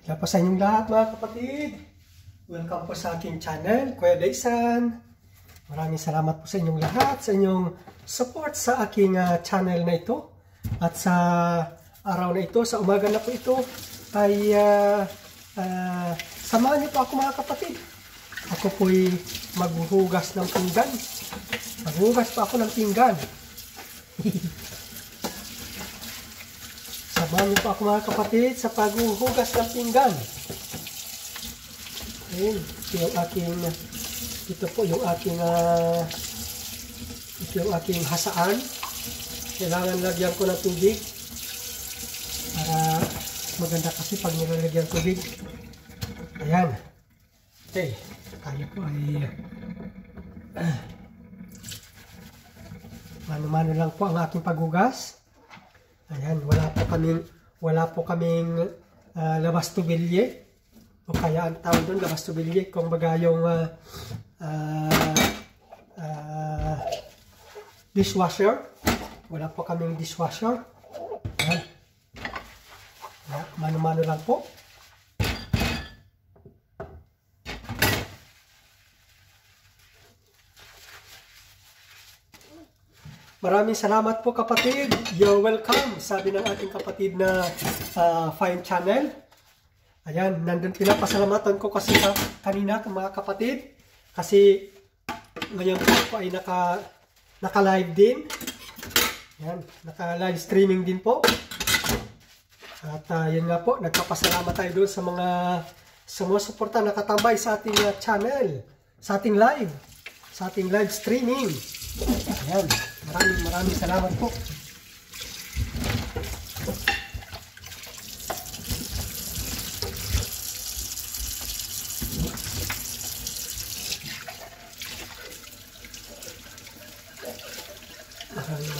Kaya po sa inyong lahat mga kapatid, welcome po sa aking channel, Kuya Daysan. Maraming salamat po sa inyong lahat, sa inyong support sa aking channel na ito. At sa araw na ito, sa umaga na po ito, ay samahan niyo po ako mga kapatid. Ako po'y maghuhugas ng pinggan. Maghuhugas pa ako ng pinggan. Samahan niyo po ako mga kapatid sa paghuhugas ng pinggan. Ayun, ito po yung aking hasaan. Kailangan lagyan ko ng tubig para maganda kasi pag nilalagyan tubig. Ayan. Okay, tayo po ay mano-mano lang po ang aking paghugas. Ayan, wala po kaming labas tubilye, o kaya ang tawag doon labas tubilye, kung baga yung dishwasher. Wala po kaming dishwasher. Ayan, mano-mano lang po. Maraming salamat po kapatid. You're welcome. Sabi ng ating kapatid na Fine Channel. Ayan, nandun pinapasalamatan ko kasi kanina mga kapatid. Kasi ngayon po ay naka-live din. Ayan, naka-live streaming din po. At yun nga po, nagpapasalamat tayo doon sa mga sumusuporta, nakatambay sa ating channel, sa ating live streaming. Ayan. Maraming salamat po.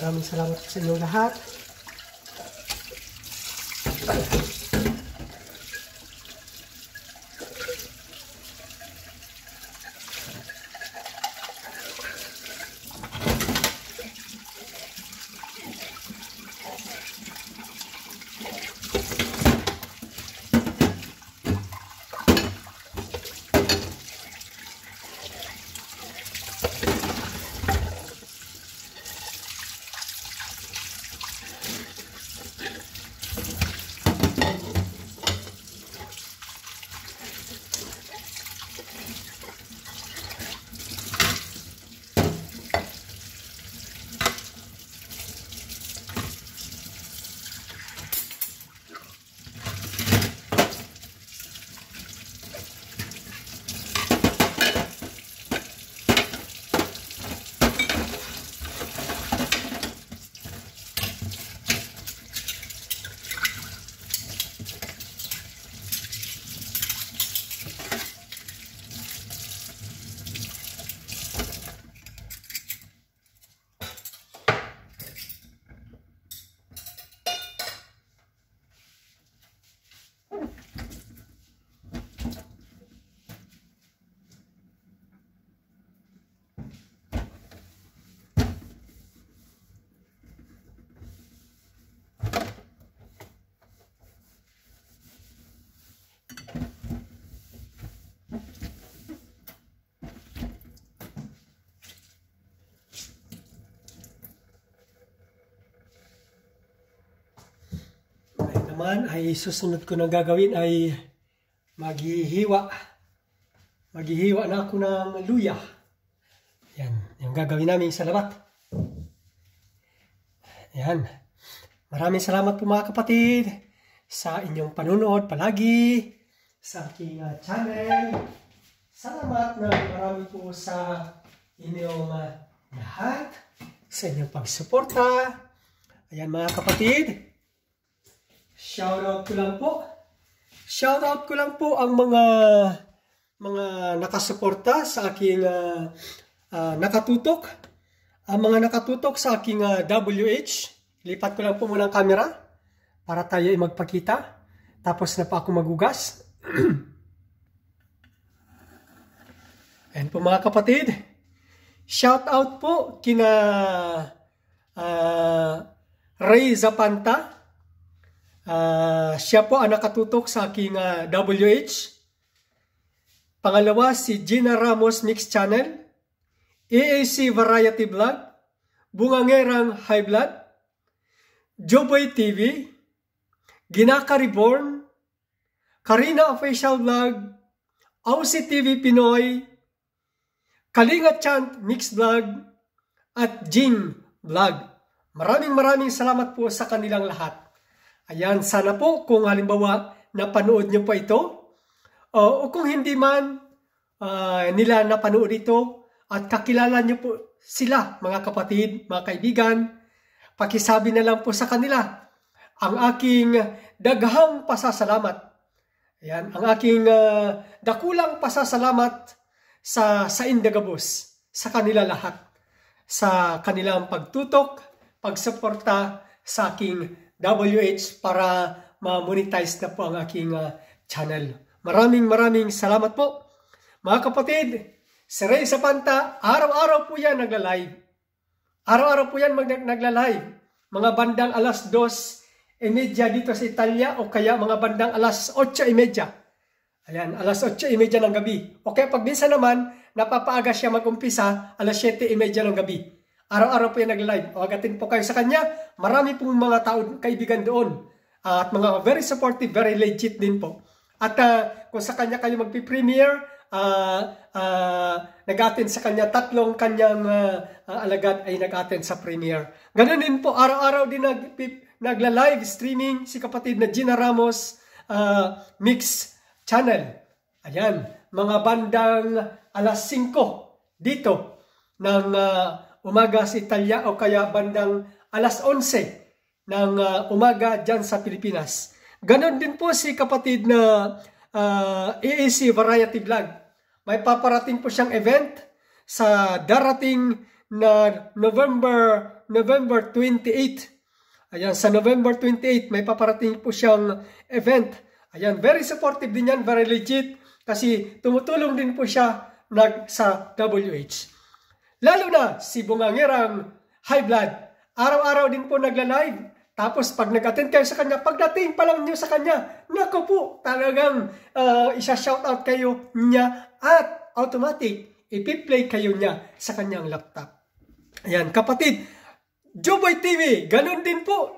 Maraming salamat po sa inyo lahat. Naman ay susunod ko na gagawin ay maghihiwa na ako ng luya. Yan, yung gagawin namin sa labat. Yan, maraming salamat po mga kapatid sa inyong panunood palagi sa aking channel. Salamat na marami po sa inyong lahat, sa inyong pagsuporta. Ayan mga kapatid, shoutout ko lang po ang mga nakasuporta sa aking nakatutok. Ang mga nakatutok sa aking WH. Lipat ko lang po muna ang camera para tayo ay magpakita. Tapos na pa ako magugas. Ayan po mga kapatid. Shoutout po kina Ray Zapanta. Siya po ang nakatutok sa aking WH. Pangalawa, si Gina Ramos Mix Channel, AAC Variety Vlog, Bungangerang High Blood, Joboy TV, Ginaka Reborn, Karina Official Vlog, Aussie TV Pinoy, Kalinga Chant Mix Vlog, at Jing Vlog. Maraming salamat po sa kanilang lahat. Ayan, sana po kung halimbawa napanood nyo pa ito, o kung hindi man nila napanood ito at kakilala nyo po sila, mga kapatid, mga kaibigan, pakisabi na lang po sa kanila ang aking daghang pasasalamat. Ayan, ang aking dakulang pasasalamat sa Indagabus, sa kanila lahat, sa kanilang pagtutok, pagsuporta sa aking WH para ma-monetize na po ang aking channel. Maraming salamat po. Mga kapatid, si Ray Sapanta, araw-araw po yan nagla-live. Araw-araw po yan nagla-live. Mga bandang alas 2:30 dito sa Italia o kaya mga bandang alas 8:30. Ayan, alas 8:30 ng gabi. O kaya pag minsan naman, napapaaga siya mag-umpisa, alas 7:30 ng gabi. Araw-araw po yan nag-live. O agatin po kayo sa kanya. Marami pong mga tao, kaibigan doon. At mga very supportive, very legit din po. At kung sa kanya kayo magpi-premiere, nag-attend sa kanya, 3 kanyang alagad ay nag-attend sa premiere. Ganun din po, araw-araw din nagla-live streaming si kapatid na Gina Ramos Mix Channel. Ayan, mga bandang alas 5 dito ng umaga sa Italia o kaya bandang alas 11 ng umaga dyan sa Pilipinas. Ganon din po si kapatid na AAC Variety Vlog. May paparating po siyang event sa darating na November 28. Ayan, sa November 28 may paparating po siyang event. Ayan, very supportive din yan, very legit kasi tumutulong din po siya sa WH. Lalo na si Bungangerang High Blood. Araw-araw din po nagla-live. Tapos pag nag-attend kayo sa kanya, pagdating pa lang nyo sa kanya, naku po, talagang isa-shoutout kayo niya at automatic, ipi-play kayo niya sa kanyang laptop. Ayan, kapatid, Joboy TV, ganun din po.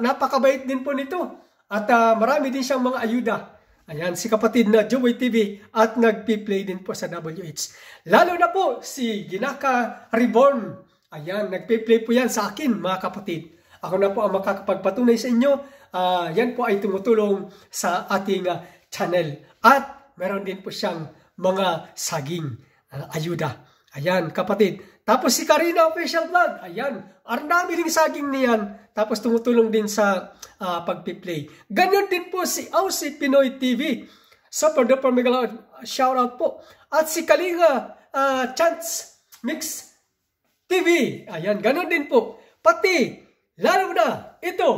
Napakabait din po nito. At marami din siyang mga ayuda. Ayan, si kapatid na Joboy TV at nagpi-play din po sa WH. Lalo na po si Ginaka Reborn. Ayan, nagpi-play po yan sa akin, mga kapatid. Ako na po ang makakapagpatunay sa inyo. Yan po ay tumutulong sa ating channel. At meron din po siyang mga saging ayuda. Ayan, kapatid. Tapos si Karina Official Vlog. Ayan, ang dami ring saging niyan. Tapos tumutulong din sa pagpiplay. Ganon din po si Aussie Pinoy TV. Super duper mega shoutout po. At si Kalinga Chance Mix TV. Ayan, ganon din po. Pati, lalo na, ito.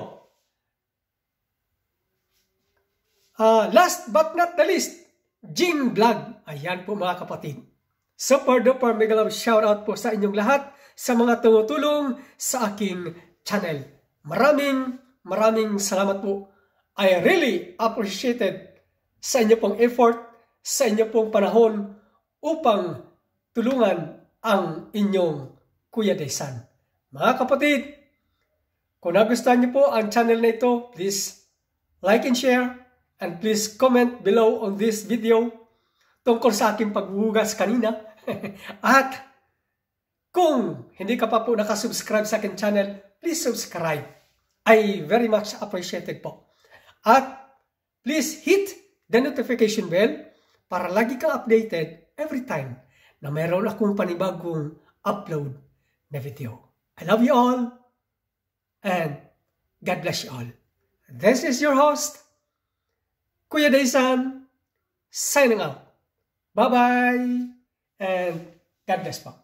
Last but not the least, Jing Vlog. Ayan po mga kapatid. Super duper mega love shoutout po sa inyong lahat sa mga tumutulong sa aking channel. Maraming salamat po. I really appreciated sa inyo pong effort, sa inyo pong panahon upang tulungan ang inyong Kuya Daysan. Mga kapatid, kung nagustuhan niyo po ang channel na ito, please like and share and please comment below on this video tungkol sa aking paghuhugas kanina. At kung hindi ka pa po nakasubscribe sa aking channel, please subscribe. I very much appreciated po. At please hit the notification bell para lagi kang updated every time na mayroon akong panibagong upload na video. I love you all and God bless you all. This is your host, Kuya Daysan, signing out. Bye-bye and God bless po.